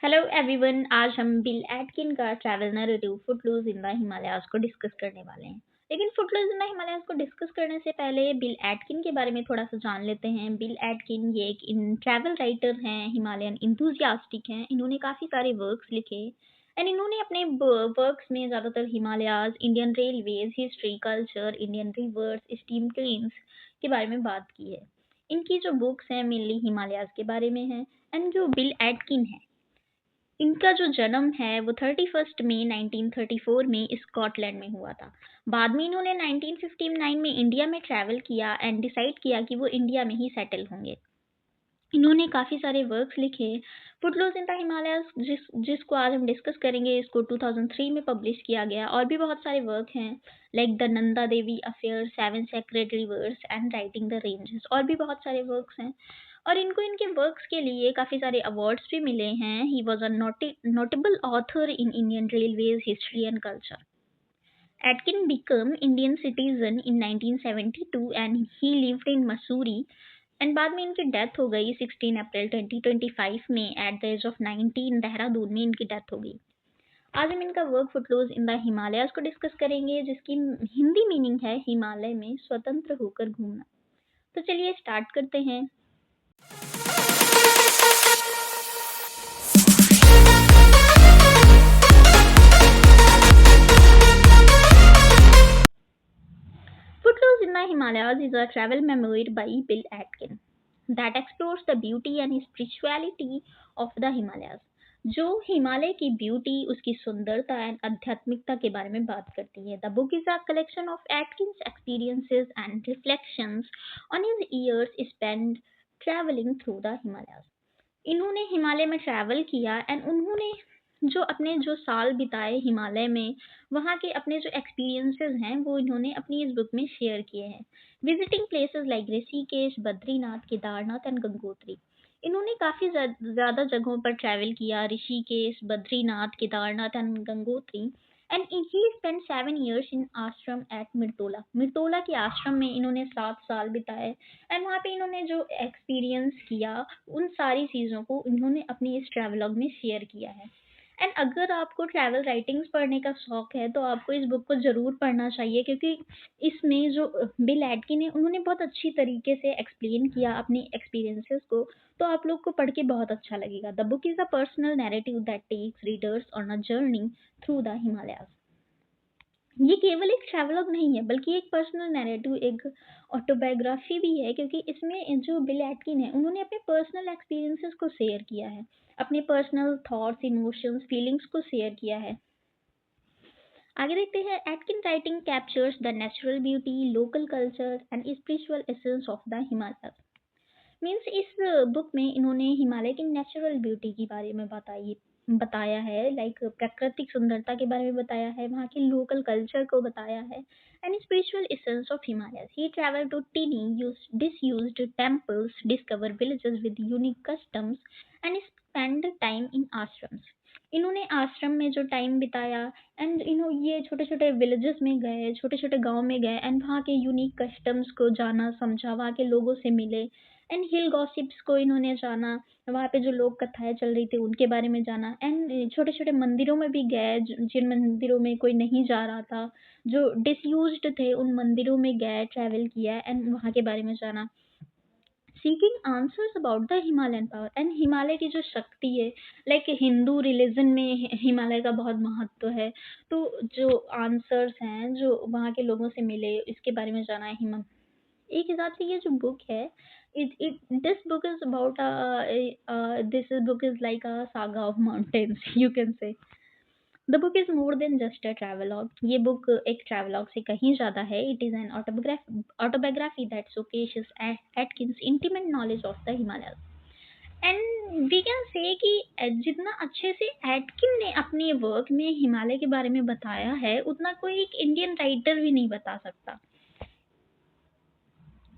Hello everyone. आज हम Bill Atkin का travel narrative Footloose in the Himalayas को डिस्कस करने वाले हैं। लेकिन फुटलूज इन द हिमालयाज को डिस्कस करने से पहले बिल एटकिन के बारे में थोड़ा सा जान लेते हैं। बिल एटकिन ये एक इन ट्रैवल राइटर हैं, हिमालयन इंथुजियास्टिक हैं। इन्होंने काफ़ी सारे वर्क्स लिखे एंड इन्होंने अपने वर्क्स में ज़्यादातर Himalayas, Indian railways, history, culture, Indian reverse, steam trains के बारे में बात की है। इनकी जो बुक्स हैं मेनली हिमालयाज के बारे में हैं। एंड जो बिल एटकिन है, इनका जो जन्म है वो 31 मई 1934 में स्कॉटलैंड में हुआ था। बाद में इन्होंने 1959 में इंडिया में ट्रैवल किया एंड डिसाइड किया कि वो इंडिया में ही सेटल होंगे। इन्होंने काफ़ी सारे वर्क्स लिखे। फुटलूज इन द हिमालयाज जिसको आज हम डिस्कस करेंगे, इसको 2003 में पब्लिश किया गया। और भी बहुत सारे वर्क हैं like the Nanda Devi affair, seven sacred reverse and writing the ranges. और भी बहुत सारे वर्क्स हैं और इनको इनके वर्क्स के लिए काफ़ी सारे अवार्ड्स भी मिले हैं। He was a notable author in Indian railways, history and culture. Atkin became Indian citizen in 1972 and he lived in Missouri। And बाद में इनकी डेथ हो गई 16 अप्रैल 2025 में at the age of 19, Dehradun में इनकी डेथ हो गई। आज हम इनका work footloose in the Himalayas को डिस्कस करेंगे, जिसकी हिंदी मीनिंग है हिमालय में स्वतंत्र होकर घूमना। तो चलिए स्टार्ट करते हैं। Footloose in the Himalayas is a travel memoir by Bill Atkin that explores the beauty and spirituality of the Himalayas, जो हिमालय की ब्यूटी, उसकी सुंदरता एंड आध्यात्मिकता के बारे में बात करती है। The book is a collection of Atkins experiences and reflections on his years spend travelling through the Himalayas. इन्होंने हिमालय में ट्रैवल किया एंड उन्होंने जो अपने जो साल बिताए हिमालय में, वहाँ के अपने जो एक्सपीरियंसेस हैं वो इन्होंने अपनी इस बुक में शेयर किए हैं। Visiting places like Rishikesh, Badrinath, Kedarnath and Gangotri. इन्होंने काफ़ी ज़्यादा जगहों पर ट्रैवल किया, Rishikesh, Badrinath, Kedarnath and Gangotri. And he spend 7 years इन आश्रम एट मिर्तोला। मिर्तोला के आश्रम में इन्होंने 7 साल बिताए एंड वहाँ पे इन्होंने जो एक्सपीरियंस किया, उन सारी चीज़ों को इन्होंने अपनी इस ट्रैवलॉग में शेयर किया है। एंड अगर आपको ट्रैवल राइटिंग्स पढ़ने का शौक है तो आपको इस बुक को ज़रूर पढ़ना चाहिए, क्योंकि इसमें जो बिल एटकिन है उन्होंने बहुत अच्छी तरीके से एक्सप्लेन किया अपनी एक्सपीरियंसेस को। तो आप लोग को पढ़ के बहुत अच्छा लगेगा। The book is a personal narrative that takes readers on a journey through the Himalayas. ये केवल एक ट्रैवलॉग नहीं है बल्कि एक पर्सनल नैरेटिव, एक ऑटोबायोग्राफी भी है, क्योंकि इसमें जो बिल एटकिन है उन्होंने अपने पर्सनल एक्सपीरियंसेस को शेयर किया है, अपने पर्सनल थॉट्स, इमोशंस, फीलिंग्स को शेयर किया है। आगे देखते हैं। Atkin writing captures the natural beauty, local culture and spiritual essence of the Himalaya. Means इस बुक में इन्होंने हिमालय की नेचुरल ब्यूटी के बारे में बताया है, लाइक प्राकृतिक सुंदरता के बारे में बताया है, वहाँ के लोकल कल्चर को बताया है and spiritual essence of Himalaya. He travel to tiny disused temples, discover villages with unique customs and spend time in ashrams. इन्होंने आश्रम में जो टाइम बिताया एंड ये छोटे छोटे विलेजेस में गए, छोटे छोटे गांव में गए एंड वहाँ के यूनिक कस्टम्स को जाना, समझा, वहाँ के लोगों से मिले एंड हिल गॉसिप्स को इन्होंने जाना, वहाँ पे जो लोक कथाएं चल रही थी उनके बारे में जाना एंड छोटे छोटे मंदिरों में भी गए, जिन मंदिरों में कोई नहीं जा रहा था, जो डिसयूज्ड थे, उन मंदिरों में गए, ट्रैवल किया एंड वहाँ के बारे में जाना। Seeking answers about the Himalayan power and Himalaya की जो शक्ति है, लाइक हिंदू रिलीजन में हिमालय का बहुत महत्व है। तो जो आंसर्स हैं जो वहाँ के लोगों से मिले, इसके बारे में जाना है। एक हिसाब से ये जो बुक है, it this book is about this book is like a saga of mountains, you can say. The book is more than just a travelogue। ये बुक एक travelogue से कहीं ज़्यादा है। It is an autobiography that showcases Atkins' intimate knowledge of the Himalayas। And we can say कि जितना अच्छे से एटकिन ने अपने वर्क में हिमालय के बारे में बताया है, उतना कोई एक इंडियन राइटर भी नहीं बता सकता।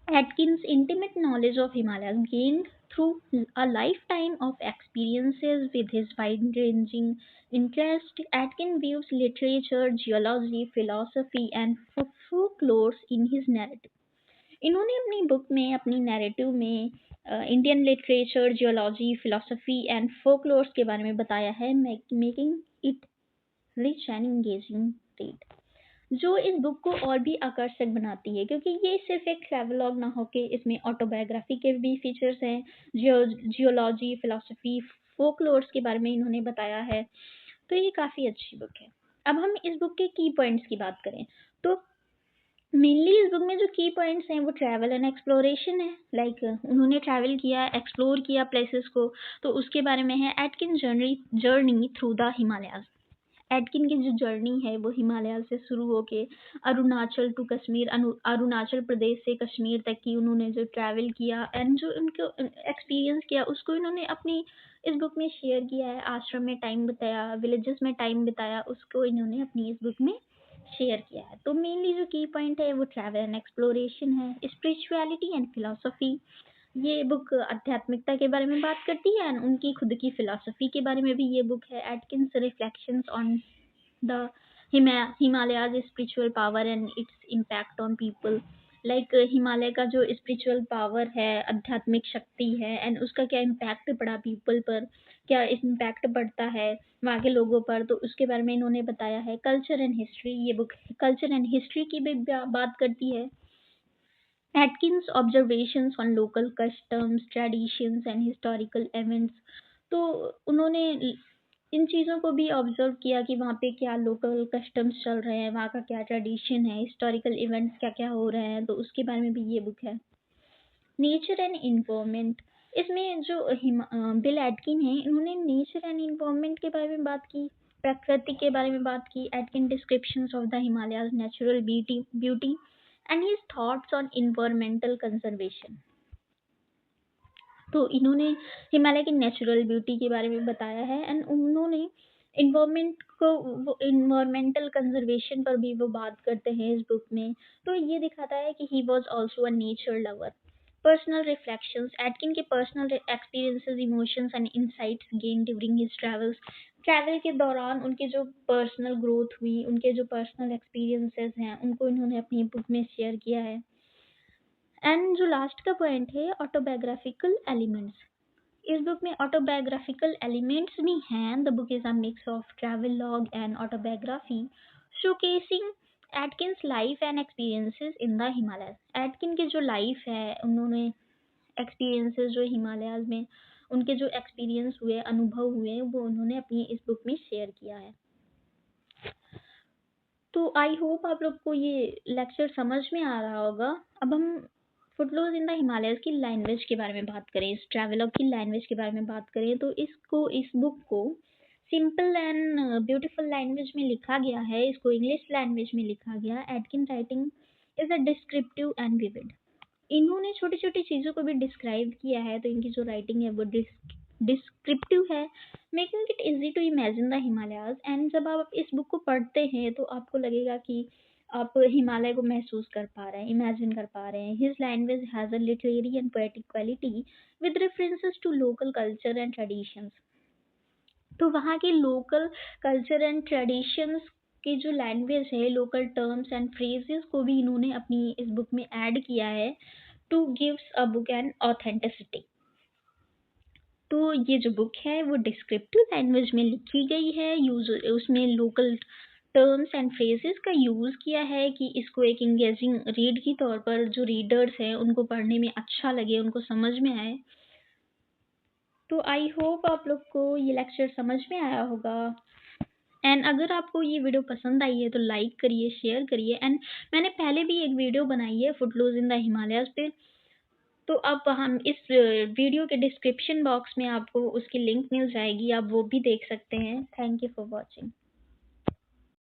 Atkins' intimate knowledge of Himalayas gained through a lifetime of experiences. With his wide-ranging interest, Atkins views literature, geology, philosophy, and folklore in his narrative। इन्होंने अपनी बुक में, अपनी नैरेटिव में Indian literature, geology, philosophy and folklores के बारे में बताया है, making it rich and engaging read, जो इस बुक को और भी आकर्षक बनाती है, क्योंकि ये सिर्फ एक ट्रैवलॉग ना होके इसमें ऑटोबायोग्राफी के भी फीचर्स हैं, जियोलॉजी, फिलोसफी, फोकलोर्स के बारे में इन्होंने बताया है, तो ये काफ़ी अच्छी बुक है। अब हम इस बुक के की पॉइंट्स की बात करें तो मेनली इस बुक में जो की पॉइंट्स हैं वो ट्रैवल एंड एक्सप्लोरेशन है, लाइक उन्होंने ट्रैवल किया, एक्सप्लोर किया प्लेसेस को, तो उसके बारे में है Atkin journey through the Himalayas. Atkin की जो जर्नी है वो हिमालय से शुरू होके अरुणाचल टू कश्मीर, अरुणाचल प्रदेश से कश्मीर तक की उन्होंने जो ट्रैवल किया एंड जो उनको एक्सपीरियंस किया उसको इन्होंने अपनी इस बुक में शेयर किया है। आश्रम में टाइम बिताया, विलेजेस में टाइम बिताया, उसको इन्होंने अपनी इस बुक में शेयर किया है। तो मेनली जो की पॉइंट है वो ट्रैवल एंड एक्सप्लोरेशन है, स्पिरिचुअलिटी एंड फिलोसफी। ये बुक आध्यात्मिकता के बारे में बात करती है एंड उनकी खुद की फिलॉसफी के बारे में भी ये बुक है। Atkins reflections on the Himalayas spiritual power and its impact on people, like Himalaya का जो स्पिरिचुअल पावर है, आध्यात्मिक शक्ति है एंड उसका क्या इम्पैक्ट पड़ा पीपल पर, क्या इम्पैक्ट पड़ता है वहाँ के लोगों पर, तो उसके बारे में इन्होंने बताया है। कल्चर एंड हिस्ट्री, ये बुक कल्चर एंड हिस्ट्री की भी बात करती है। Atkins' observations on local customs, traditions and historical events, तो उन्होंने इन चीज़ों को भी ऑब्जर्व किया कि वहाँ पे क्या लोकल कस्टम्स चल रहे हैं, वहाँ का क्या ट्रेडिशन है, हिस्टोरिकल इवेंट्स क्या क्या हो रहे हैं, तो उसके बारे में भी ये बुक है। नेचर एंड इन्वायरमेंट, इसमें जो बिल एटकिन है इन्होंने नेचर एंड इन्वायरमेंट के बारे में बात की, प्रकृति के बारे में बात की। Atkin descriptions of the Himalayas natural beauty and his thoughts on environmental conservation, तो इन्होंने हिमालय की नेचुरल ब्यूटी के बारे में बताया है एंड उन्होंने इन्वायरमेंट को, इन्वायरमेंटल कंजर्वेशन पर भी वो बात करते हैं इस बुक में। तो ये दिखाता है कि he was also a nature lover. Personal reflections, Atkin के personal experiences, emotions and insights gain during his travels, travel के दौरान उनके जो पर्सनल ग्रोथ हुई, उनके जो पर्सनल एक्सपीरियंसेस हैं उनको इन्होंने अपनी बुक में शेयर किया है। एंड जो लास्ट का पॉइंट है ऑटोबायोग्राफिकल एलिमेंट्स, इस बुक में ऑटोबायोग्राफिकल एलिमेंट्स भी हैं। The book is a mix of travel log and autobiography showcasing Atkins life and experiences in the Himalaya. Atkin की जो लाइफ है, उन्होंने एक्सपीरियंसेस जो हिमालयाज में उनके जो एक्सपीरियंस हुए, अनुभव हुए, वो उन्होंने अपनी इस बुक में शेयर किया है। तो आई होप आप लोग को ये लेक्चर समझ में आ रहा होगा। अब हम फुटलूज इन द हिमालयस की लैंग्वेज के बारे में बात करें, इस ट्रैवलॉग की लैंग्वेज के बारे में बात करें, तो इस बुक को सिंपल एंड ब्यूटीफुल लैंग्वेज में लिखा गया है, इसको इंग्लिश लैंग्वेज में लिखा गया। Atkin writing is a descriptive and vivid, इन्होंने छोटी छोटी चीज़ों को भी डिस्क्राइब किया है, तो इनकी जो राइटिंग है वो डिस्क्रिप्टिव है, making it easy to imagine the Himalayas. And जब आप इस बुक को पढ़ते हैं तो आपको लगेगा कि आप हिमालय को महसूस कर पा रहे हैं, इमेजिन कर पा रहे हैं। His language has a literary and poetic quality with references to local culture and traditions, तो वहाँ के लोकल कल्चर एंड ट्रेडिशंस की जो लैंग्वेज है, लोकल टर्म्स एंड फ्रेजेस को भी इन्होंने अपनी इस बुक में ऐड किया है to gives a book an authenticity. तो ये जो बुक है वो डिस्क्रिप्टिव लैंग्वेज में लिखी गई है, यूज उसमें लोकल टर्म्स एंड फ्रेजेस का यूज़ किया है कि इसको एक इंगेजिंग रीड की तौर पर जो रीडर्स हैं उनको पढ़ने में अच्छा लगे, उनको समझ में आए। तो आई होप आप लोग को ये लेक्चर समझ में आया होगा। एंड अगर आपको ये वीडियो पसंद आई है तो लाइक करिए, शेयर करिए। एंड मैंने पहले भी एक वीडियो बनाई है फुटलूज इन द हिमालयाज पे, तो अब हम इस वीडियो के डिस्क्रिप्शन बॉक्स में आपको उसकी लिंक मिल जाएगी, आप वो भी देख सकते हैं। Thank you for watching.